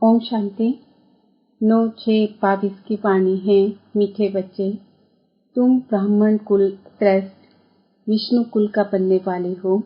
ओम शांति। 9/6/22 की वाणी है। मीठे बच्चे, तुम ब्राह्मण कुल श्रेष्ठ विष्णु कुल का बनने वाले हो,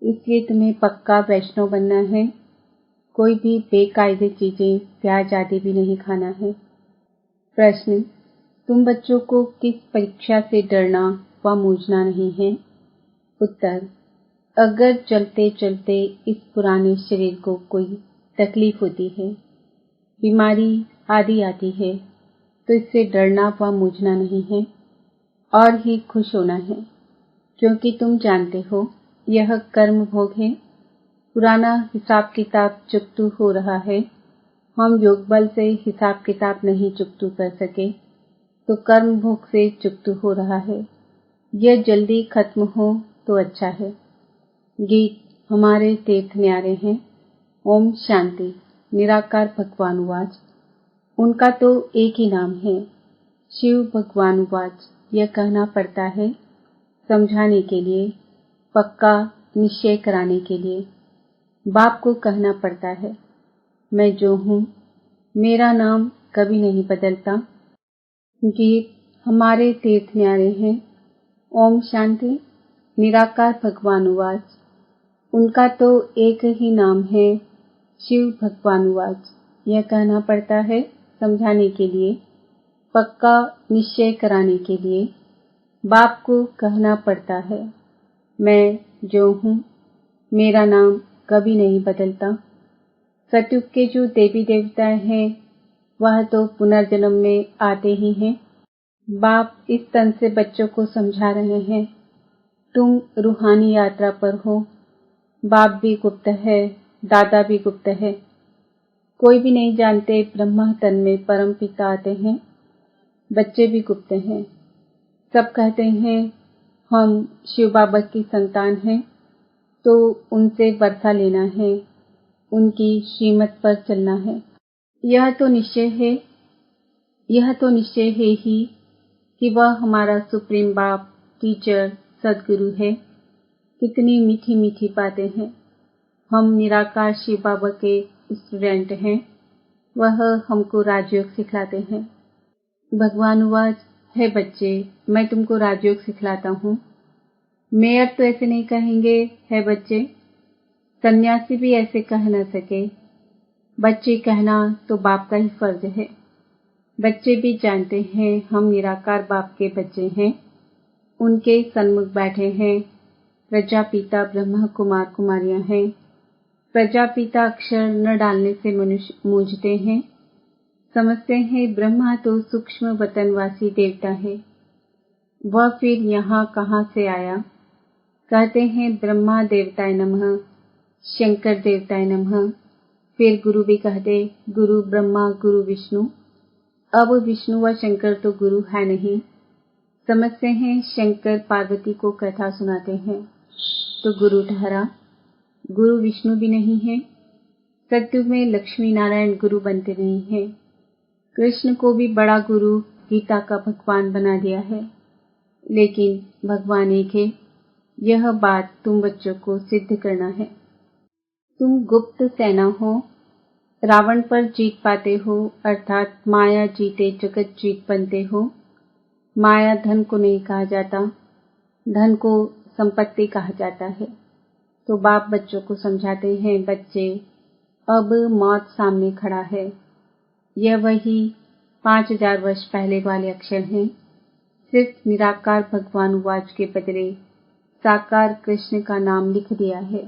इसलिए तुम्हें पक्का वैष्णव बनना है। कोई भी बेकायदे चीजें, प्याज आदि भी नहीं खाना है। प्रश्न, तुम बच्चों को किस परीक्षा से डरना व मूझना नहीं है? उत्तर, अगर चलते चलते इस पुराने शरीर को कोई तकलीफ होती है, बीमारी आदि आती है, तो इससे डरना व मूझना नहीं है और ही खुश होना है, क्योंकि तुम जानते हो यह कर्म भोग है। पुराना हिसाब किताब चुकतू हो रहा है। हम योग बल से हिसाब किताब नहीं चुकतू कर सके, तो कर्म भोग से चुकतू हो रहा है। यह जल्दी खत्म हो तो अच्छा है। गीत हमारे तीर्थ न्यारे हैं। ओम शांति। निराकार भगवान उवाच, उनका तो एक ही नाम है। शिव भगवान उवाच, यह कहना पड़ता है समझाने के लिए, पक्का निश्चय कराने के लिए। बाप को कहना पड़ता है, मैं जो हूँ, मेरा नाम कभी नहीं बदलता। गीत हमारे तीर्थ न्यारे हैं। ओम शांति। निराकार भगवान उवाच, उनका तो एक ही नाम है। शिव भगवान उवाच, यह कहना पड़ता है समझाने के लिए, पक्का निश्चय कराने के लिए। बाप को कहना पड़ता है, मैं जो हूँ, मेरा नाम कभी नहीं बदलता। सतयुग के जो देवी देवता हैं, वह तो पुनर्जन्म में आते ही हैं। बाप इस तन से बच्चों को समझा रहे हैं, तुम रूहानी यात्रा पर हो। बाप भी गुप्त है, दादा भी गुप्त है। कोई भी नहीं जानते ब्रह्मा तन में परम पिता आते हैं। बच्चे भी गुप्त हैं। सब कहते हैं हम शिव बाबा की संतान हैं, तो उनसे वर्षा लेना है, उनकी श्रीमत पर चलना है। यह तो निश्चय है ही कि वह हमारा सुप्रीम बाप, टीचर, सदगुरु है। कितनी मीठी मीठी बातें हैं। हम निराकार शिव बाबा के स्टूडेंट हैं। वह हमको राजयोग सिखलाते हैं। भगवान उवाच, है बच्चे, मैं तुमको राजयोग सिखलाता हूँ। मेयर तो ऐसे नहीं कहेंगे, है बच्चे। सन्यासी भी ऐसे कह न सके। बच्चे कहना तो बाप का ही फर्ज है। बच्चे भी जानते हैं हम निराकार बाप के बच्चे हैं। उनके सन्मुख बैठे हैं। प्रजापिता ब्रह्मा कुमार कुमारियां हैं। प्रजापिता अक्षर न डालने से मनुष्य मूझते हैं। समझते हैं ब्रह्मा तो सूक्ष्म वतनवासी देवता है, वह फिर यहाँ कहाँ से आया। कहते हैं ब्रह्मा देवताय नमः, शंकर देवताय नमः। फिर गुरु भी कहते गुरु ब्रह्मा गुरु विष्णु। अब विष्णु व शंकर तो गुरु है नहीं। समझते हैं शंकर पार्वती को कथा सुनाते हैं, तो गुरु ठहरा। गुरु विष्णु भी नहीं है। सत्युग में लक्ष्मी नारायण गुरु बनते नहीं हैं। कृष्ण को भी बड़ा गुरु गीता का भगवान बना दिया है, लेकिन भगवान एक है। यह बात तुम बच्चों को सिद्ध करना है। तुम गुप्त सेना हो, रावण पर जीत पाते हो, अर्थात माया जीते जगत जीत बनते हो। माया धन को नहीं कहा जाता, धन को संपत्ति कहा जाता है। तो बाप बच्चों को समझाते हैं, बच्चे अब मौत सामने खड़ा है। यह वही 5000 वर्ष पहले वाले अक्षर हैं। सिर्फ निराकार भगवान उवाच के बदले साकार कृष्ण का नाम लिख दिया है।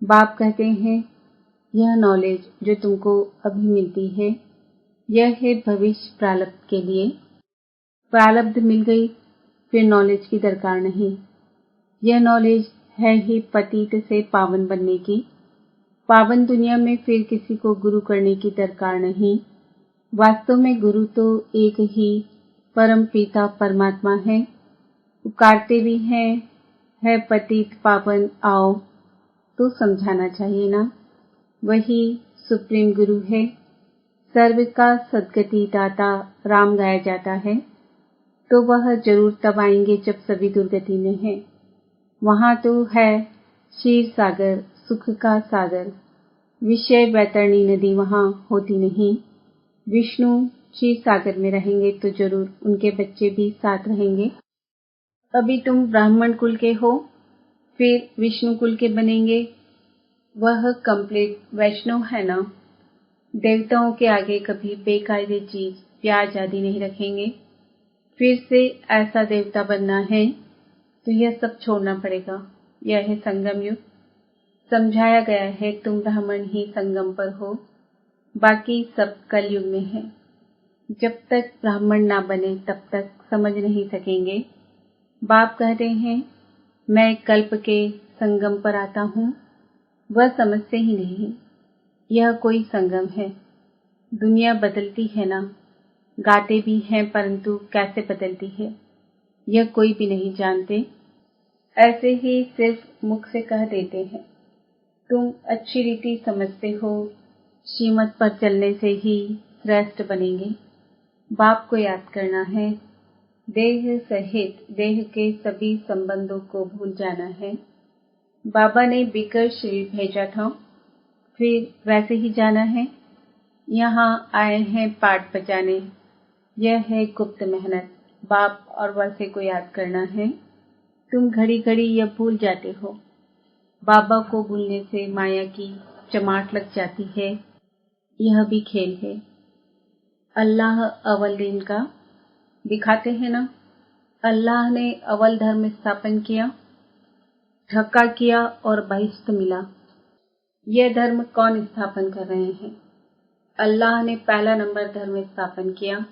बाप कहते हैं यह नॉलेज जो तुमको अभी मिलती है, यह है भविष्य प्रारब्ध के लिए। प्रारब्ध मिल गई, फिर नॉलेज की दरकार नहीं। यह नॉलेज है ही पतित से पावन बनने की। पावन दुनिया में फिर किसी को गुरु करने की दरकार नहीं। वास्तव में गुरु तो एक ही परम पिता परमात्मा है। पुकारते भी हैं, है पतित पावन आओ, तो समझाना चाहिए ना। वही सुप्रीम गुरु है। सर्व का सद्गति दाता राम गाया जाता है, तो वह जरूर तब आएंगे जब सभी दुर्गति में है। वहाँ तो है क्षीर सागर, सुख का सागर। विषय वैतरणी नदी वहाँ होती नहीं। विष्णु क्षीर सागर में रहेंगे तो जरूर उनके बच्चे भी साथ रहेंगे। अभी तुम ब्राह्मण कुल के हो, फिर विष्णु कुल के बनेंगे, वह कंप्लीट वैष्णव है ना। देवताओं के आगे कभी बेकायदे चीज प्याज आदि नहीं रखेंगे। फिर से ऐसा देवता बनना है तो यह सब छोड़ना पड़ेगा। यह है संगम युग। समझाया गया है तुम ब्राह्मण ही संगम पर हो, बाकी सब कलयुग में है। जब तक ब्राह्मण ना बने तब तक समझ नहीं सकेंगे। बाप कहते हैं मैं कल्प के संगम पर आता हूँ, वह समझते ही नहीं। यह कोई संगम है। दुनिया बदलती है ना, गाते भी हैं परंतु कैसे बदलती है यह कोई भी नहीं जानते। ऐसे ही सिर्फ मुख से कह देते हैं। तुम अच्छी रीति समझते हो, श्रीमत पर चलने से ही श्रेष्ठ बनेंगे। बाप को याद करना है, देह सहित देह के सभी संबंधों को भूल जाना है। बाबा ने बिकर शरीर भेजा था, फिर वैसे ही जाना है। यहाँ आए हैं पाठ बजाने, यह है गुप्त मेहनत। बाप और वर्षे को याद करना है। तुम घड़ी घड़ी यह भूल जाते हो। बाबा को भूलने से माया की चमाट लग जाती है। यह भी खेल है। अल्लाह अव्वल दिन का दिखाते हैं ना। अल्लाह ने अव्वल धर्म स्थापन किया, धक्का किया और बहिष्ठ मिला। यह धर्म कौन स्थापन कर रहे हैं? अल्लाह ने पहला नंबर धर्म स्थापन किया।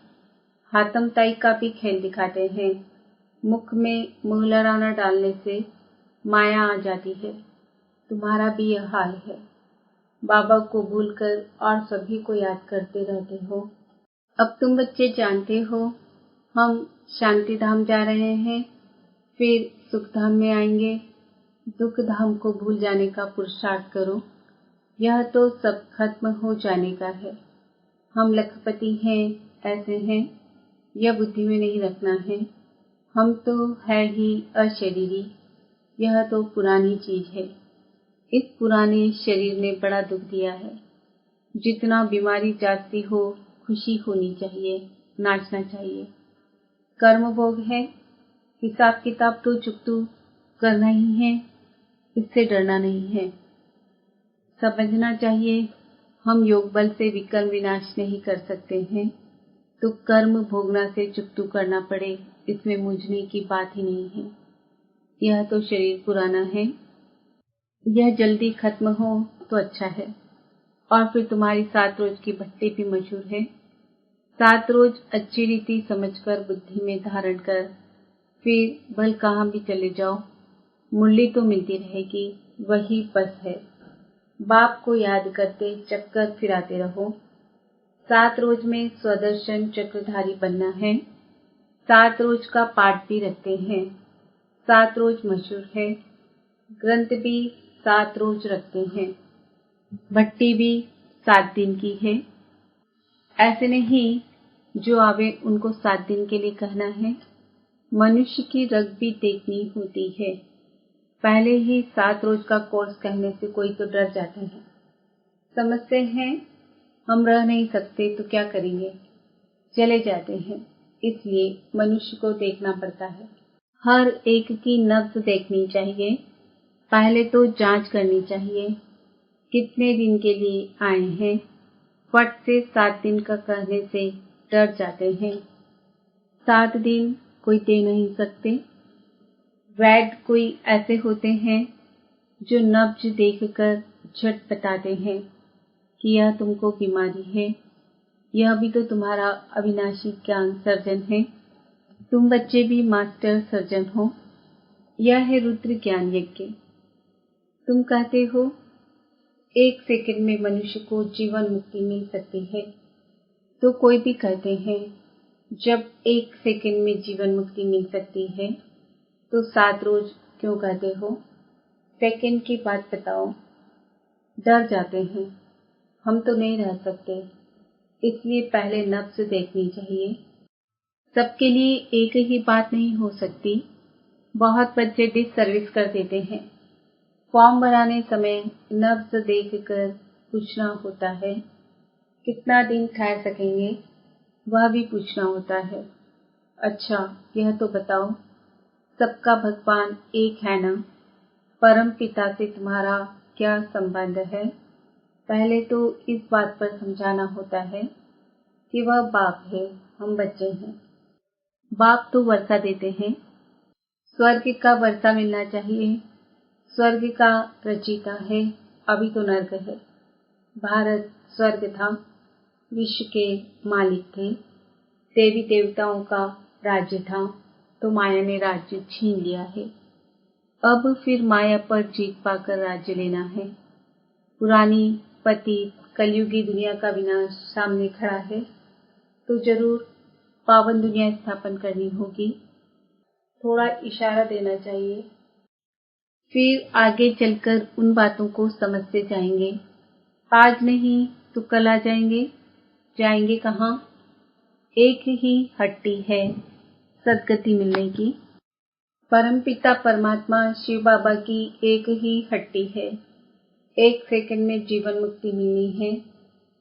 हातम ताई का भी खेल दिखाते हैं। मुख में मुहलराना डालने से माया आ जाती है। तुम्हारा भी यह हाल है। बाबा को भूलकर और सभी को याद करते रहते हो। अब तुम बच्चे जानते हो हम शांति धाम जा रहे हैं, फिर सुख धाम में आएंगे। दुख धाम को भूल जाने का पुरुषार्थ करो। यह तो सब खत्म हो जाने का है। हम लखपति हैं, ऐसे हैं, यह बुद्धि में नहीं रखना है। हम तो है ही अशरीरी। यह तो पुरानी चीज है। इस पुराने शरीर ने बड़ा दुख दिया है। जितना बीमारी जाती हो, खुशी होनी चाहिए, नाचना चाहिए। कर्म भोग है, हिसाब किताब तो चुकतू करना ही है, इससे डरना नहीं है। समझना चाहिए हम योग बल से विकर्म विनाश नहीं कर सकते हैं, तो कर्म भोगना से चुकतू करना पड़े, इसमें मूंझने की बात ही नहीं है। यह तो शरीर पुराना है, यह जल्दी खत्म हो तो अच्छा है। और फिर तुम्हारी 7 रोज की भट्टी भी मशहूर है। 7 रोज अच्छी रीति समझकर बुद्धि में धारण कर, फिर भल कहाँ भी चले जाओ, मुरली तो मिलती रहेगी, वही बस है। बाप को याद करते चक्कर फिराते रहो। 7 रोज में स्वदर्शन चक्रधारी बनना है। 7 रोज का पाठ भी रखते हैं। 7 रोज मशहूर है। ग्रंथ भी 7 रोज रखते हैं। भट्टी भी 7 दिन की है। ऐसे नहीं जो आवे उनको 7 दिन के लिए कहना है। मनुष्य की रग भी देखनी होती है। पहले ही 7 रोज का कोर्स कहने से कोई तो डर जाते हैं। समझते हैं हम रह नहीं सकते तो क्या करेंगे, चले जाते हैं। इसलिए मनुष्य को देखना पड़ता है। हर एक की नब्ज देखनी चाहिए। पहले तो जांच करनी चाहिए कितने दिन के लिए आए हैं। फट से 7 दिन का कहने से डर जाते हैं। 7 दिन कोई दे नहीं सकते। वैद्य कोई ऐसे होते हैं जो नब्ज देखकर झट बताते हैं कि यह तुमको बीमारी है। यह भी तो तुम्हारा अविनाशी ज्ञान सर्जन है। तुम बच्चे भी मास्टर सर्जन हो। यह है रुद्र ज्ञान यज्ञ। तुम कहते हो 1 सेकंड में मनुष्य को जीवन मुक्ति मिल सकती है, तो कोई भी कहते हैं जब 1 सेकंड में जीवन मुक्ति मिल सकती है तो 7 रोज क्यों कहते हो? सेकंड की बात बताओ। डर जाते हैं, हम तो नहीं रह सकते, इसलिए पहले नब्ज देखनी चाहिए। सबके लिए एक ही बात नहीं हो सकती। बहुत बच्चे डिस सर्विस कर देते हैं। फॉर्म भराने समय नब्ज देखकर पूछना होता है। कितना दिन ठहर सकेंगे वह भी पूछना होता है। अच्छा यह तो बताओ, सबका भगवान एक है ना? परम पिता से तुम्हारा क्या संबंध है? पहले तो इस बात पर समझाना होता है कि वह बाप है, हम बच्चे हैं। बाप तो वर्षा देते हैं, स्वर्ग का वर्षा मिलना चाहिए। स्वर्ग का रचयिता है, अभी तो नर्क है। भारत स्वर्ग था, विश्व के मालिक थे, देवी देवताओं का राज्य था, तो माया ने राज्य छीन लिया है। अब फिर माया पर जीत पाकर राज्य लेना है। पुरानी पतित कलयुगी दुनिया का विनाश सामने खड़ा है, तो जरूर पावन दुनिया स्थापन करनी होगी। थोड़ा इशारा देना चाहिए, फिर आगे चलकर उन बातों को समझते जाएंगे। आज नहीं तो कल आ जाएंगे। जाएंगे कहाँ? एक ही हट्टी है सदगति मिलने की। परमपिता परमात्मा शिव बाबा की एक ही हट्टी है। एक सेकंड में जीवन मुक्ति मिलनी है।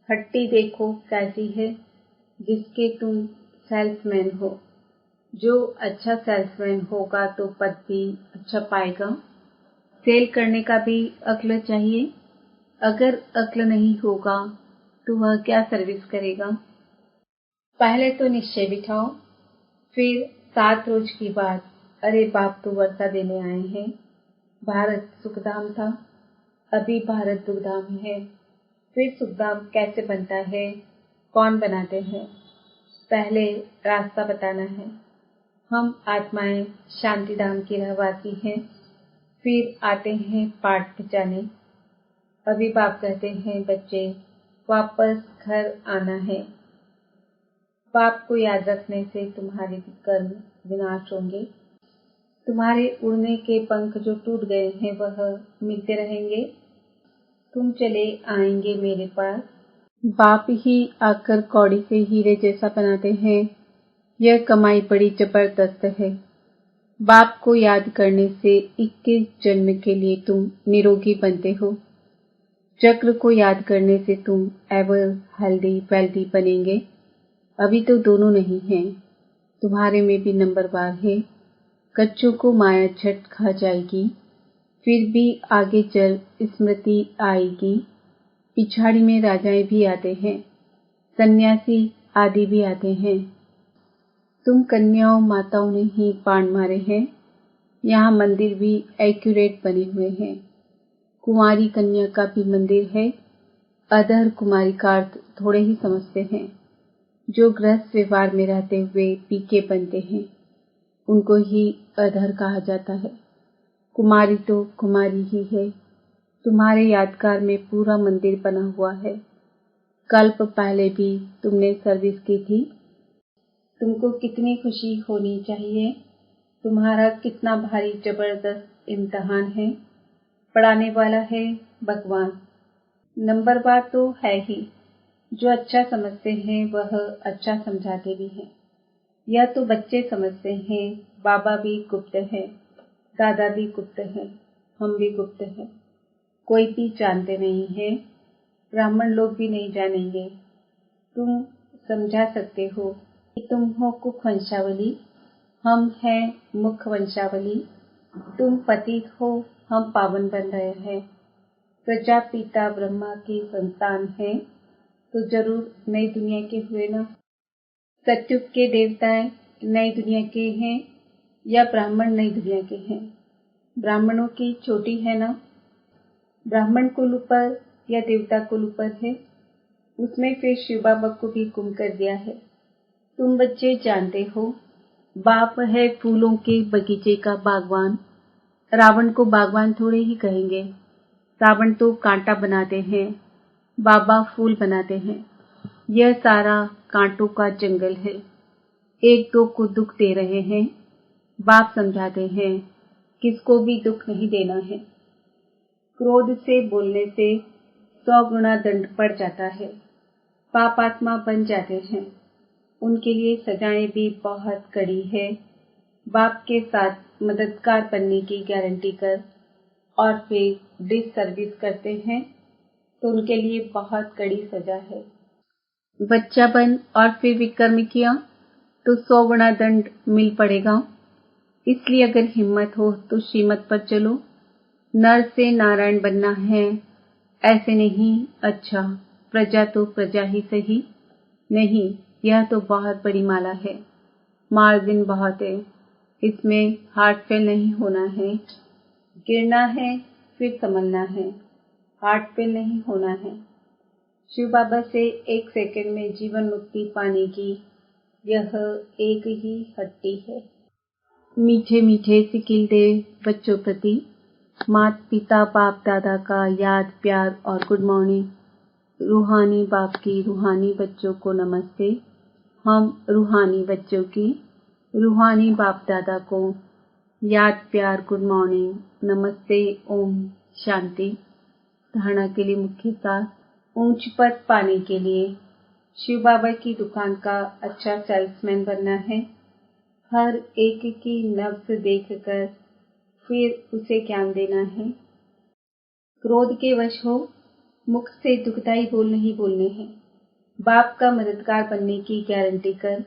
हट्टी देखो कैसी है, जिसके तुम सेल्समैन हो। जो अच्छा सेल्समैन होगा तो पद भी अच्छा पाएगा। सेल करने का भी अक्ल चाहिए। अगर अक्ल नहीं होगा तो वह क्या सर्विस करेगा? पहले तो निश्चय बिठाओ, फिर 7 रोज की बात, अरे बाप तो वर्षा देने आए हैं। भारत सुखधाम था, अभी भारत दुखधाम है। फिर सुखधाम कैसे बनता है, कौन बनाते हैं? पहले रास्ता बताना है। हम आत्माएं शांतिधाम की रहवासी हैं, फिर आते हैं पाठ बचाने। अभी बाप कहते हैं बच्चे वापस घर आना है। बाप को याद रखने से तुम्हारे कर्म विनाश होंगे। तुम्हारे उड़ने के पंख जो टूट गए हैं वह मिलते रहेंगे। तुम चले आएंगे मेरे पास। बाप ही आकर कौड़ी से हीरे जैसा बनाते हैं। यह कमाई बड़ी जबरदस्त है। बाप को याद करने से 21 जन्म के लिए तुम निरोगी बनते हो। चक्र को याद करने से तुम एवर हेल्दी वेल्दी बनेंगे। अभी तो दोनों नहीं हैं, तुम्हारे में भी नंबरवार है। कच्चों को माया झट खा जाएगी, फिर भी आगे चल स्मृति आएगी। पिछाड़ी में राजाएं भी आते हैं, सन्यासी आदि भी आते हैं। तुम कन्याओं माताओं ने ही बाण मारे हैं। यहाँ मंदिर भी एक्यूरेट बने हुए हैं। कुमारी कन्या का भी मंदिर है। अधर कुमारी का अर्थ थोड़े ही समझते हैं। जो गृहस्थ व्यवहार में रहते हुए पीके बनते हैं, उनको ही अधर कहा जाता है। कुमारी तो कुमारी ही है। तुम्हारे यादगार में पूरा मंदिर बना हुआ है। कल्प पहले भी तुमने सर्विस की थी। तुमको कितनी खुशी होनी चाहिए। तुम्हारा कितना भारी जबरदस्त इम्तिहान है। पढ़ाने वाला है भगवान। नंबरवार तो है ही। जो अच्छा समझते हैं वह अच्छा समझाते भी हैं। यह तो बच्चे समझते हैं। बाबा भी गुप्त है, दादा भी गुप्त है, हम भी गुप्त हैं। कोई भी जानते नहीं है। ब्राह्मण लोग भी नहीं जानेंगे। तुम समझा सकते हो कि तुम हो कुक वंशावली, हम हैं मुख वंशावली। तुम पतित हो, हम पावन बन रहे हैं। प्रजापिता ब्रह्मा की संतान है, तो जरूर नई दुनिया के हुए ना। सत्युग के देवताएं नई दुनिया के हैं या ब्राह्मण नई दुनिया के हैं? ब्राह्मणों की चोटी है ना। ब्राह्मण कुल ऊपर या देवता कुल ऊपर है, उसमें फिर शिव बाबा को भी गुम कर दिया है। तुम बच्चे जानते हो, बाप है फूलों के बगीचे का बागवान। रावण को बागवान थोड़े ही कहेंगे। रावण तो कांटा बनाते हैं, बाबा फूल बनाते हैं। यह सारा कांटों का जंगल है। एक दो को दुख दे रहे हैं। बाप समझाते हैं किसको भी दुख नहीं देना है। क्रोध से बोलने से 100 गुना दंड पड़ जाता है। पाप आत्मा बन जाते हैं। उनके लिए सजाएं भी बहुत कड़ी है। बाप के साथ मददगार बनने की गारंटी कर और फिर डिस सर्विस करते हैं। तो उनके लिए बहुत कड़ी सजा है। बच्चा बन और फिर विकर्म किया तो 100 गुना दंड मिल पड़ेगा। इसलिए अगर हिम्मत हो तो श्रीमत पर चलो। नर से नारायण बनना है ऐसे नहीं। अच्छा, प्रजा तो प्रजा ही सही। नहीं, यह तो बहुत बड़ी माला है। मार्जिन बहुत है। इसमें हार्ट फेल नहीं होना है। गिरना है फिर संभलना है। हार्ट फेल नहीं होना है। शिव बाबा से 1 सेकंड में जीवन मुक्ति पाने की यह एक ही हट्टी है। मीठे मीठे सिकिल दे बच्चों प्रति माता पिता बाप दादा का याद प्यार और गुड मॉर्निंग। रूहानी बाप की रूहानी बच्चों को नमस्ते। हम रूहानी बच्चों की रूहानी बाप दादा को याद प्यार गुड मॉर्निंग नमस्ते। ओम शांति। धारणा के लिए मुख्य सार। ऊंच पद पाने के लिए शिव बाबा की दुकान का अच्छा सेल्समैन बनना है। हर एक की नब्ज देखकर फिर उसे ज्ञान देना है। क्रोध के वश हो मुख से दुखदाई बोल नहीं बोलने हैं। बाप का मददगार बनने की गारंटी कर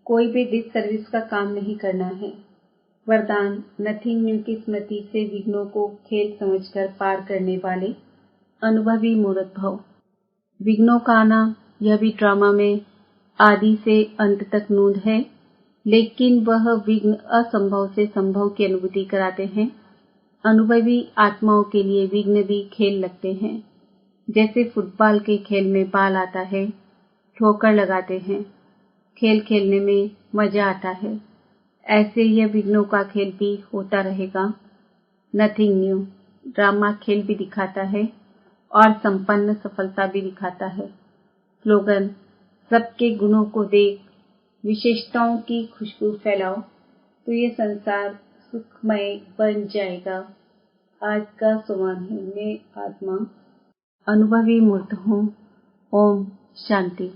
कोई भी डिससर्विस का काम नहीं करना है। वरदान नथिंग न्यू की स्मृति से विघ्नों को खेल समझकर पार करने वाले अनुभवी मूर्त भव। विघ्नों का आना यह भी ड्रामा में आदि से अंत तक नूंद है, लेकिन वह विघ्न असंभव से संभव की अनुभूति कराते हैं। अनुभवी आत्माओं के लिए विघ्न भी खेल लगते हैं। जैसे फुटबॉल के खेल में बाल आता है, ठोकर लगाते हैं, खेल खेलने में मजा आता है। ऐसे यह विघ्नों का खेल भी होता रहेगा। नथिंग न्यू ड्रामा खेल भी दिखाता है और संपन्न सफलता भी दिखाता है। स्लोगन सबके गुणों को देख विशेषताओं की खुशबू फैलाओ तो ये संसार सुखमय बन जाएगा। आज का सोमवार है। मैं आत्मा अनुभवी मूर्त हूँ। ओम शांति।